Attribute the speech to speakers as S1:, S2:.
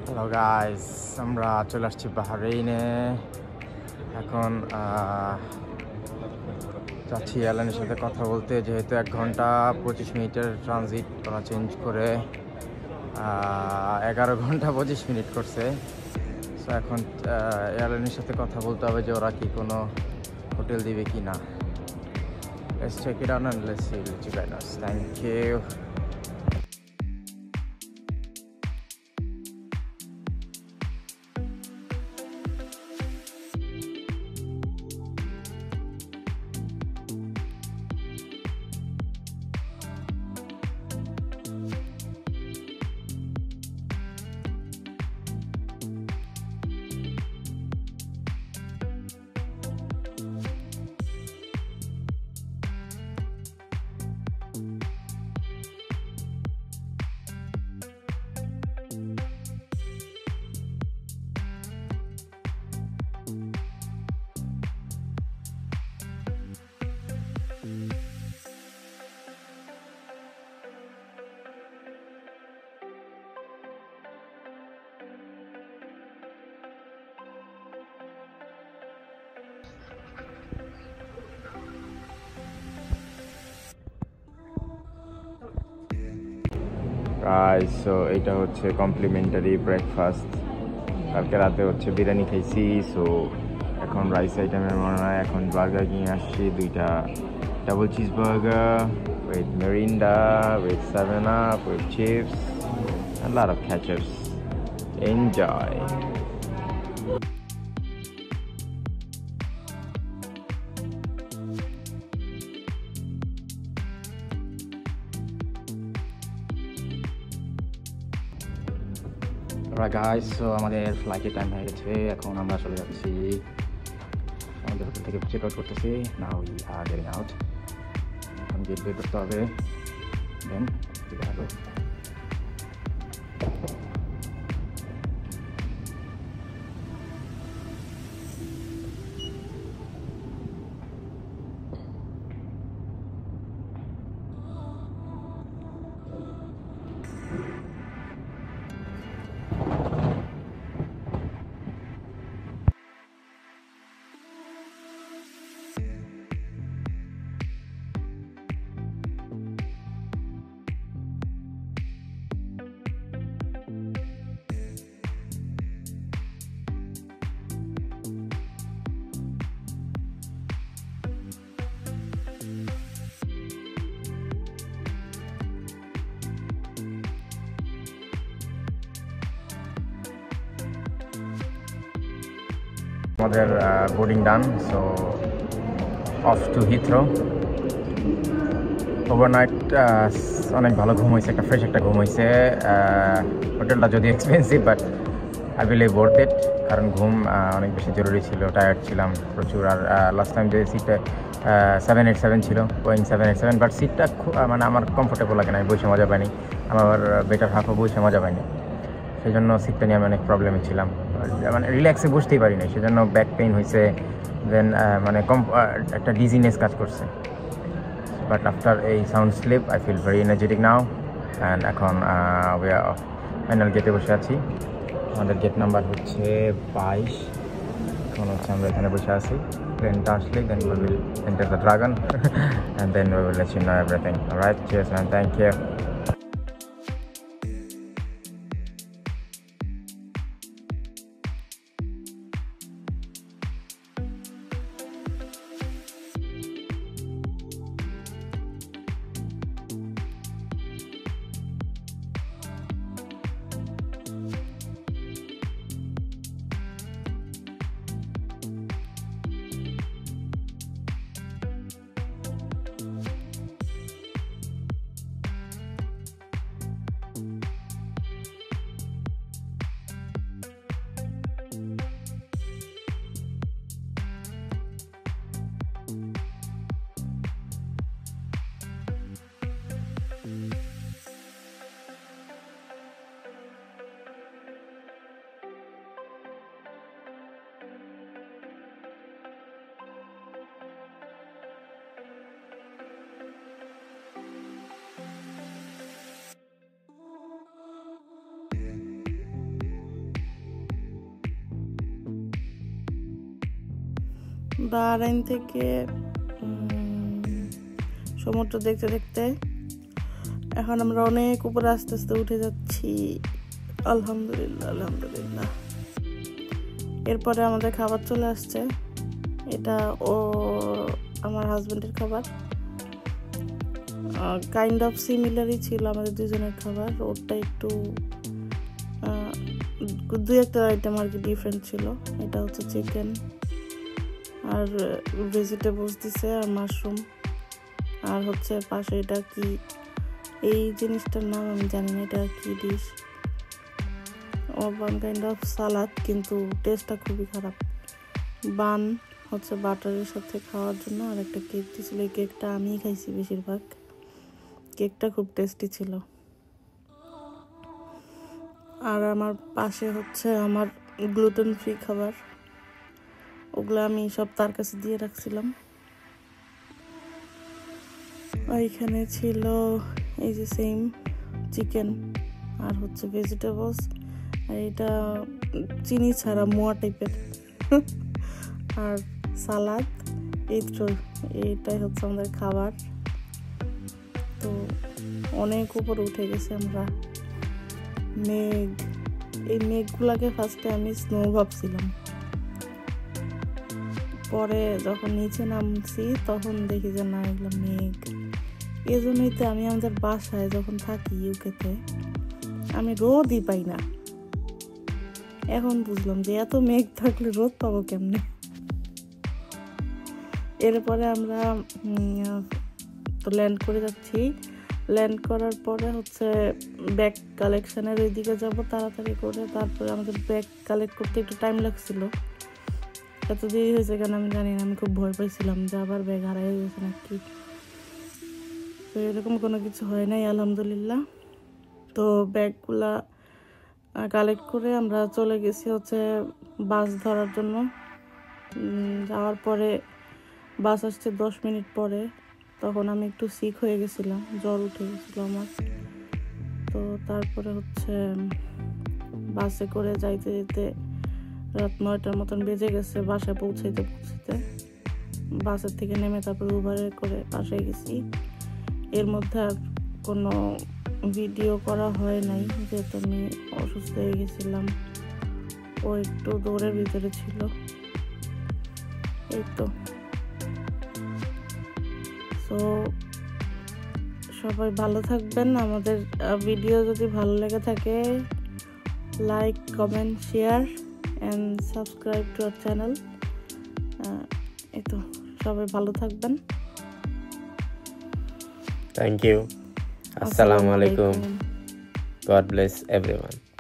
S1: Hello guys, আমরা চলে আসছি বাহরাইনে। এখন যাচ্ছি এয়ারলাইনের সাথে কথা বলতে, যেহেতু 1 ঘন্টা 25 মিনিটের ট্রানজিট ওরা চেঞ্জ করে 11 ঘন্টা 25 মিনিট করছে। সো এখন এয়ারলাইনের সাথে কথা বলতে হবে যে ওরা কি কোনো হোটেল দিবে কি না। Let's check it out and let's see you guys. Thank you. So এটা হচ্ছে কমপ্লিমেন্টারি ব্রেকফাস্ট। কালকে রাতে হচ্ছে বিরিয়ানি খাইছি, সো এখন রাইস আইটেমের মনে হয় এখন বার্গার কিনে আসছি, 2টা double cheese burger with Mirinda, with 7 Up, with chips, a lot of ketchups. Enjoy. Guys, so আমাদের ফ্লাইটের টাইম হয়ে গেছে, এখন আমরা চলে যাচ্ছি আমাদের হোটেল থেকে চেক আউট করতেছি। Now we are getting out. এখন গেট বের করতে হবে, দেন হবে। আমাদের boarding done, so off to Heathrow. Overnight অনেক ভালো ঘুম হয়েছে, একটা ফ্রেশ একটা ঘুম হয়েছে। হোটেলটা যদি expensive, but I believe worth it, কারণ ঘুম অনেক বেশি জরুরি ছিল, টায়ার্ড ছিলাম প্রচুর। আর লাস্ট টাইম যে সিটটা 787 ছিল, Boeing 787, বাট সিটটা মানে আমার কমফোর্টেবল লাগে না, আমি বসে মজা পাইনি, আমার বেটার হাফও বসে মজা পাইনি। সেই জন্য সিটটা নিয়ে আমি অনেক প্রবলেমে ছিলাম, মানে রিল্যাক্সে বসতেই পারিনি, সেজন্য ব্যাক পেইন হয়েছে, দেন মানে একটা ডিজিনেস কাজ করছে। বাট আফটার এই sound sleep I feel very energetic now. And এখন ফাইনাল গেটে বসে আছি। আমাদের গেট নাম্বার হচ্ছে 22। এখন হচ্ছে আমরা এখানে বসে আছি, প্লেনটা আসলে then we will enter the dragon and then we will let you know everything. Alright, cheers man, thank you.
S2: Bahrain থেকে সমুদ্র দেখতে দেখতে এখন আমরা অনেক উপরে আস্তে আস্তে উঠে যাচ্ছি। আলহামদুলিল্লাহ আলহামদুলিল্লাহ। এরপরে আমাদের খাবার চলে আসছে। এটা আমার হাজবেন্ডের খাবার, কাইন্ড অফ সিমিলারই ছিল আমাদের দুজনের খাবার। ওরটা একটু দুই একটা আইটেম আর কি ডিফারেন্ট ছিল। এটা হচ্ছে চিকেন আর ভেজিটেবলস দিছে আর মাশরুম, আর হচ্ছে পাশে এটা কি এই জিনিসটার নাম আমি জানি না, এটা কি ডিশ, ওয়ান কাইন্ড অফ সালাদ, কিন্তু টেস্টটা খুবই খারাপ। বান হচ্ছে বাটারের সাথে খাওয়ার জন্য, আর একটা কেক দিয়েছিল। এই কেকটা আমিই খাইছি বেশিরভাগ। কেকটা খুব টেস্টি ছিল। আর আমার পাশে হচ্ছে আমার গ্লুটেন ফ্রি খাবার, ওগুলো আমি সব তার কাছে দিয়ে রাখছিলাম। এখানে ছিল এই যে সেম চিকেন আর হচ্ছে ভেজিটেবলস, আর এটা চিনি ছাড়া মোয়া টাইপের আর সালাদ। এইটাই হচ্ছে আমাদের খাবার। তো অনেক উপরে উঠে গেছে আমরা। এই মেঘগুলাকে ফার্স্টে আমি স্নো ভাবছিলাম, পরে যখন নিচে নামছি তখন দেখি যে না, এগুলো মেঘ। এই জন্যই তো আমি আমাদের বাসায় যখন থাকি ইউকেতে আমি রোদই পাই না। এখন বুঝলাম যে এত মেঘ থাকলে রোদ পাবো কেমনে। এরপরে আমরা তো ল্যান্ড করে যাচ্ছি। ল্যান্ড করার পরে হচ্ছে ব্যাগ কালেকশনের ওই দিকে যাবো তাড়াতাড়ি করে। তারপরে আমাদের ব্যাগ কালেক্ট করতে একটু টাইম লাগছিল। এত দেরি হয়েছে কেন আমি জানি না। আমি খুব ভয় পাইছিলাম যে আবার ব্যাগ হারাই গেছে নাকি। তো এরকম কোনো কিছু হয় নাই আলহামদুলিল্লাহ। তো ব্যাগগুলা কালেক্ট করে আমরা চলে গেছি হচ্ছে বাস ধরার জন্য। যাওয়ার পরে বাস আসছে 10 মিনিট পরে। তখন আমি একটু সিক হয়ে গেছিলাম, জ্বর উঠে গেছিল আমার। তো তারপরে হচ্ছে বাসে করে যাইতে যেতে রাত 9টার মতন বেজে গেছে বাসায় পৌঁছাইতে। বাসের থেকে নেমে তারপরে উবারে করে বাসায় গেছি। এর মধ্যে আর কোনো ভিডিও করা হয় নাই, যেহেতু আমি অসুস্থ হয়ে গেছিলাম। ও একটু দৌড়ের ভিতরে ছিল। এই তো। তো সবাই ভালো থাকবেন। আমাদের ভিডিও যদি ভালো লেগে থাকে, like, comment, share and subscribe to our channel. এই তো, সবাই ভালো থাকবেন।
S3: Thank you. আসসালামু আলাইকুম। God bless everyone.